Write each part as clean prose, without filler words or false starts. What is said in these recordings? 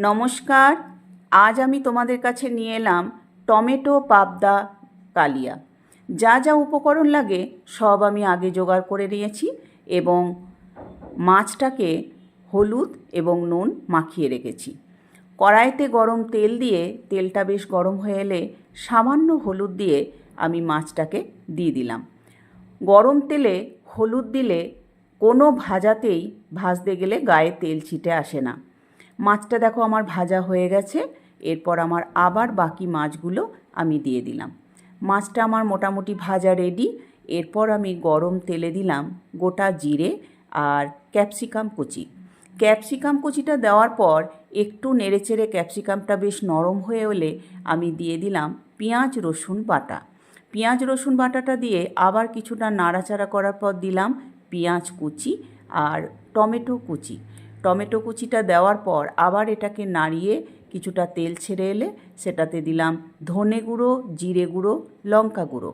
নমস্কার। আজ আমি তোমাদের কাছে নিয়ে এলাম টমেটো পাবদা কালিয়া। যা যা উপকরণ লাগে সব আমি আগে জোগাড় করে নিয়েছি এবং মাছটাকে হলুদ এবং নুন মাখিয়ে রেখেছি। কড়াইতে গরম তেল দিয়ে তেলটা বেশ গরম হয়ে এলে সামান্য হলুদ দিয়ে আমি মাছটাকে দিয়ে দিলাম। গরম তেলে হলুদ দিলে কোনো ভাজাতেই ভাজতে গেলে গায়ে তেল ছিটে আসে না। মাছটা দেখো আমার ভাজা হয়ে গেছে। এরপর আমার আবার বাকি মাছগুলো আমি দিয়ে দিলাম। মাছটা আমার মোটামুটি ভাজা রেডি। এরপর আমি গরম তেলে দিলাম গোটা জিরে আর ক্যাপসিকাম কুচি। ক্যাপসিকাম কুচিটা দেওয়ার পর একটু নেড়েচেড়ে ক্যাপসিকামটা বেশ নরম হয়ে এলে আমি দিয়ে দিলাম পেঁয়াজ রসুন বাটা। পেঁয়াজ রসুন বাটাটা দিয়ে আবার কিছুটা নাড়াচাড়া করার পর দিলাম পেঁয়াজ কুচি আর টমেটো কুচি। টমেটো কুচিটা দেওয়ার পর আবার এটাকে নাড়িয়ে কিছুটা তেল ছেড়ে এলে সেটাতে দিলাম ধনে গুঁড়ো, জিরে গুঁড়ো, লঙ্কা গুঁড়ো।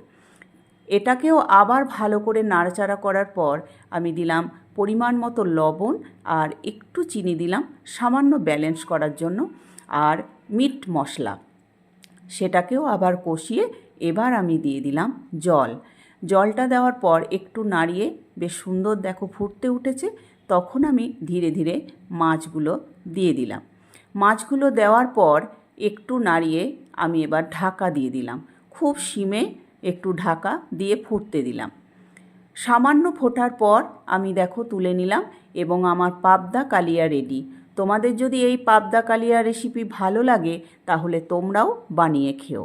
এটাকেও আবার ভালো করে নাড়াচাড়া করার পর আমি দিলাম পরিমাণ মতো লবণ আর একটু চিনি দিলাম সামান্য ব্যালেন্স করার জন্য, আর মিট মশলা। সেটাকেও আবার কষিয়ে এবার আমি দিয়ে দিলাম জল। জলটা দেওয়ার পর একটু নাড়িয়ে বেশ সুন্দর দেখো ফুটতে উঠেছে। তখন আমি ধীরে ধীরে মাছগুলো দিয়ে দিলাম। মাছগুলো দেওয়ার পর একটু নাড়িয়ে আমি এবার ঢাকা দিয়ে দিলাম। খুব সিমে একটু ঢাকা দিয়ে ফুটতে দিলাম। সামান্য ফোটার পর আমি দেখো তুলে নিলাম এবং আমার পাবদা কালিয়া রেডি। তোমাদের যদি এই পাবদা কালিয়া রেসিপি ভালো লাগে তাহলে তোমরাও বানিয়ে খেও।